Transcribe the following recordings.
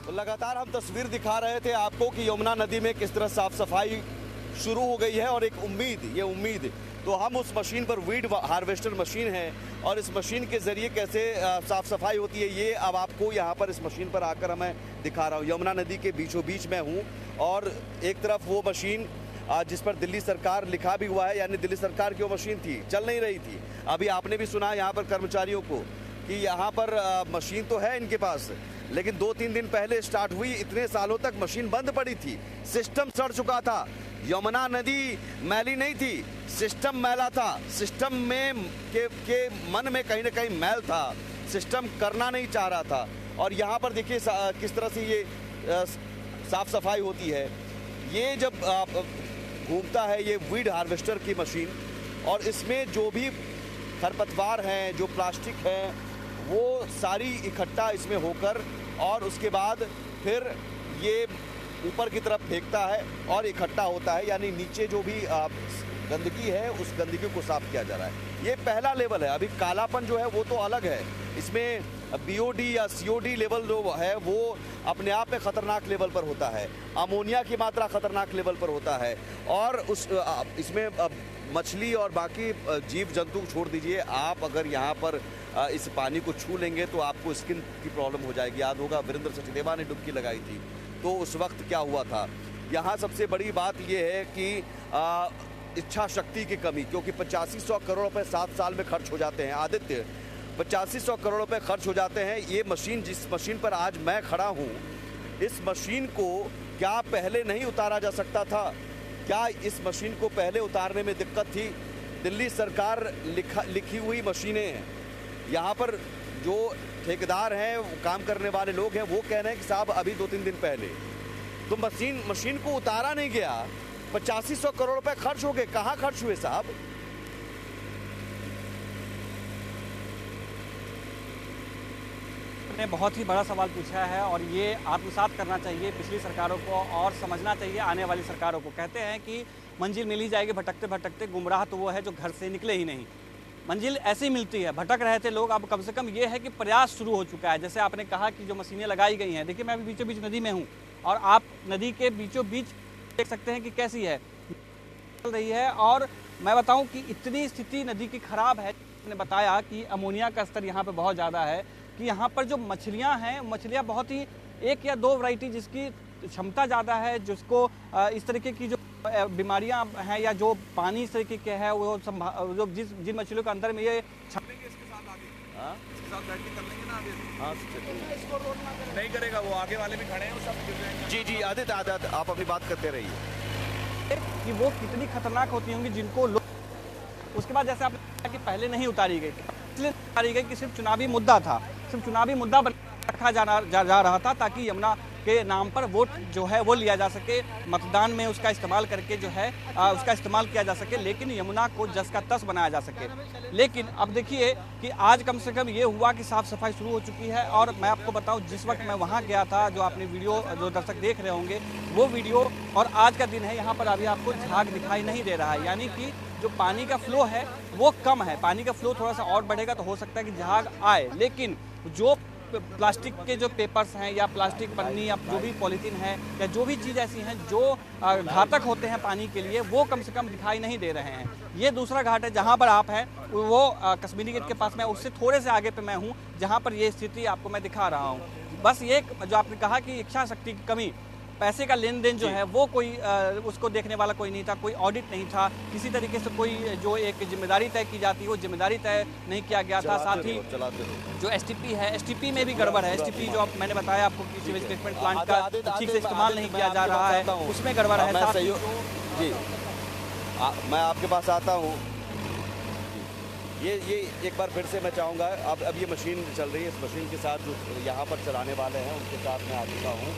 तो लगातार हम तस्वीर दिखा रहे थे आपको कि यमुना नदी में किस तरह साफ सफाई शुरू हो गई है और एक उम्मीद तो हम उस मशीन पर वीड हार्वेस्टर मशीन है और इस मशीन के ज़रिए कैसे साफ़ सफाई होती है ये अब आपको यहाँ पर इस मशीन पर आकर मैं दिखा रहा हूँ। यमुना नदी के बीचों बीच में हूँ और एक तरफ वो मशीन जिस पर दिल्ली सरकार लिखा भी हुआ है, यानी दिल्ली सरकार की वो मशीन थी, चल नहीं रही थी। अभी आपने भी सुना यहाँ पर कर्मचारियों को कि यहाँ पर मशीन तो है इनके पास, लेकिन 2-3 दिन पहले स्टार्ट हुई, इतने सालों तक मशीन बंद पड़ी थी, सिस्टम सड़ चुका था। यमुना नदी मैली नहीं थी, सिस्टम मैला था, सिस्टम में के मन में कहीं ना कहीं मैल था, सिस्टम करना नहीं चाह रहा था। और यहाँ पर देखिए किस तरह से ये साफ सफाई होती है। ये जब घूमता है ये वीड हार्वेस्टर की मशीन, और इसमें जो भी खरपतवार हैं, जो प्लास्टिक है, वो सारी इकट्ठा इसमें होकर और उसके बाद फिर ये ऊपर की तरफ फेंकता है और इकट्ठा होता है, यानी नीचे जो भी गंदगी है उस गंदगी को साफ किया जा रहा है। ये पहला लेवल है। अभी कालापन जो है वो तो अलग है, इसमें बीओडी या सीओडी लेवल जो है वो अपने आप में खतरनाक लेवल पर होता है, अमोनिया की मात्रा खतरनाक लेवल पर होता है, और इसमें मछली और बाकी जीव जंतु छोड़ दीजिए, आप अगर यहाँ पर इस पानी को छू लेंगे तो आपको स्किन की प्रॉब्लम हो जाएगी। याद होगा वीरेंद्र सचदेवा ने डुबकी लगाई थी तो उस वक्त क्या हुआ था। यहाँ सबसे बड़ी बात यह है कि इच्छा शक्ति की कमी, क्योंकि 8500 करोड़ रुपए 7 साल में खर्च हो जाते हैं। आदित्य, 8500 करोड़ रुपए खर्च हो जाते हैं। ये मशीन, जिस मशीन पर आज मैं खड़ा हूँ, इस मशीन को क्या पहले नहीं उतारा जा सकता था? क्या इस मशीन को पहले उतारने में दिक्कत थी? दिल्ली सरकार लिखी हुई मशीनें हैं। यहाँ पर जो ठेकेदार हैं, काम करने वाले लोग हैं, वो कह रहे हैं कि साहब अभी 2-3 दिन पहले तो मशीन को उतारा नहीं गया, 8500 करोड़ रुपए खर्च हो गए। कहाँ खर्च हुए साहब? ने बहुत ही बड़ा सवाल पूछा है और ये आत्मसात करना चाहिए पिछली सरकारों को और समझना चाहिए आने वाली सरकारों को। कहते हैं कि मंजिल मिल ही जाएगी भटकते भटकते, गुमराह तो वो है जो घर से निकले ही नहीं। मंजिल ऐसी मिलती है, भटक रहे थे लोग, अब कम से कम ये है कि प्रयास शुरू हो चुका है। जैसे आपने कहा कि जो मशीनें लगाई गई हैं, देखिए मैं अभी बीचों बीच नदी में हूँ और आप नदी के बीचों बीच देख सकते हैं कि कैसी है, चल रही है। और मैं बताऊं कि इतनी स्थिति नदी की खराब है, मैंने बताया कि अमोनिया का स्तर यहाँ पे बहुत ज़्यादा है, कि यहाँ पर जो मछलियाँ हैं, मछलियाँ बहुत ही 1 या 2 वैरायटी जिसकी क्षमता ज़्यादा है, जिसको इस तरीके की जो बीमारियाँ हैं या जो पानी इस तरीके के है, वो जो जिन मछलियों के अंदर में ये इसके साथ आगे, इसके साथ बैठ के कर लेंगे ना आगे। हाँ, नहीं करेगा, वो आगे वाले भी खड़े हैं, वो सब गिर जाएंगे। जी जी आदित्य, आप अपनी बात करते रहिए कि वो कितनी खतरनाक होती होंगी जिनको लोग। उसके बाद जैसे आपने कहा कि पहले नहीं उतारी गई, इसलिए उतारी गई कि सिर्फ चुनावी मुद्दा था, सिर्फ चुनावी मुद्दा रखा जा रहा था ताकि यमुना के नाम पर वोट जो है वो लिया जा सके, मतदान में उसका इस्तेमाल करके जो है उसका इस्तेमाल किया जा सके, लेकिन यमुना को जस का तस बनाया जा सके। लेकिन अब देखिए कि आज कम से कम ये हुआ कि साफ सफाई शुरू हो चुकी है। और मैं आपको बताऊं, जिस वक्त मैं वहाँ गया था, जो आपने वीडियो, जो दर्शक देख रहे होंगे वो वीडियो, और आज का दिन है, यहाँ पर अभी आपको झाग दिखाई नहीं दे रहा है, यानी कि जो पानी का फ्लो है वो कम है। पानी का फ्लो थोड़ा सा और बढ़ेगा तो हो सकता है कि झाग आए, लेकिन जो प्लास्टिक के जो पेपर्स हैं या प्लास्टिक पन्नी या जो भी पॉलीथीन है या जो भी चीज़ ऐसी हैं जो घातक होते हैं पानी के लिए, वो कम से कम दिखाई नहीं दे रहे हैं। ये दूसरा घाट है जहाँ पर आप हैं, वो कश्मीरी गेट के पास में, उससे थोड़े से आगे पे मैं हूँ जहाँ पर ये स्थिति आपको मैं दिखा रहा हूँ। बस ये जो आपने कहा कि इच्छा शक्ति की कमी, पैसे का लेन देन जो है वो कोई उसको देखने वाला कोई नहीं था, कोई ऑडिट नहीं था, किसी तरीके से कोई जो एक जिम्मेदारी तय की जाती है वो जिम्मेदारी तय नहीं किया गया था। साथ ही जो एसटीपी है, एसटीपी में भी गड़बड़ है। एसटीपी जो मैंने बताया आपको कि सीवेज ट्रीटमेंट प्लांट का ठीक से इस्तेमाल नहीं किया जा रहा है, उसमें गड़बड़ है। जी मैं आपके पास आता हूँ। ये एक बार फिर से मैं चाहूँगा, अब ये मशीन चल रही है, इस मशीन के साथ जो यहाँ पर चलाने वाले हैं उनके साथ मैं आ चुका हूँ।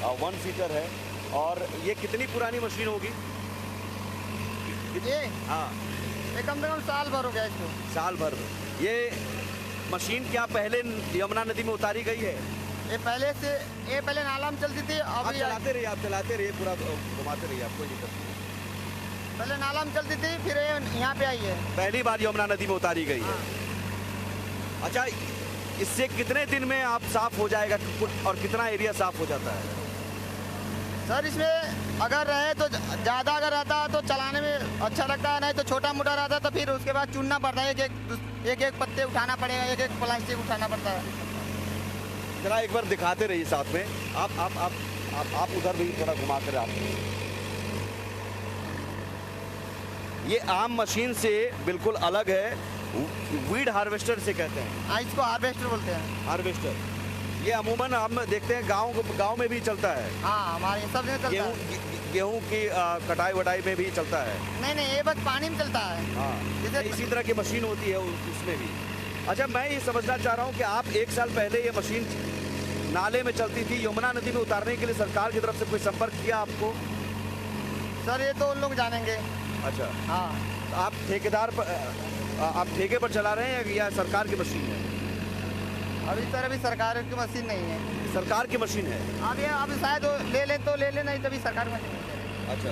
1 सीटर है और ये कितनी पुरानी मशीन होगी? ये हाँ, ये कम से कम साल भर हो गया इसको। साल भर। ये मशीन क्या पहले यमुना नदी में उतारी गई है? ये पहले नाला में चलती थी, आप अभी चलाते रहिए, पूरा घुमाते रहिए, आपको दिक्कत नहीं। पहले नाला में चलती थी, फिर यहाँ पे आई है। पहली बार यमुना नदी में उतारी गई है। अच्छा, इससे कितने दिन में आप साफ हो जाएगा और कितना एरिया साफ हो जाता है? सर इसमें अगर रहे तो ज़्यादा अगर रहता है तो चलाने में अच्छा लगता है, नहीं तो छोटा मोटा रहता है तो फिर उसके बाद चुनना पड़ता है, एक एक पत्ते उठाना पड़ेगा, एक एक प्लास्टिक उठाना पड़ता है। जरा एक बार दिखाते रहिए साथ में। आप उधर भी थोड़ा घुमा कर आप। ये आम मशीन से बिल्कुल अलग है, वीड हार्वेस्टर से कहते हैं। हाँ, इसको हार्वेस्टर बोलते हैं। हार्वेस्टर ये अमूमन हम देखते हैं गांव में भी चलता है। हाँ, हमारे सब जगह चलता है। गेहूं की कटाई वटाई में भी चलता है। नहीं, ये बस पानी में चलता है। हाँ, जैसे इसी तरह की मशीन होती है उसमें भी। अच्छा, मैं ये समझना चाह रहा हूँ कि आप 1 साल पहले ये मशीन नाले में चलती थी, यमुना नदी में उतारने के लिए सरकार की तरफ से कोई संपर्क किया आपको? सर ये तो उन लोग जानेंगे। अच्छा, हाँ, तो आप ठेके पर चला रहे हैं या सरकार की मशीन है? अभी सर अभी सरकार की मशीन नहीं है। सरकार की मशीन है। अभी शायद ले ले नहीं, तभी सरकार की मशीन नहीं है। अच्छा,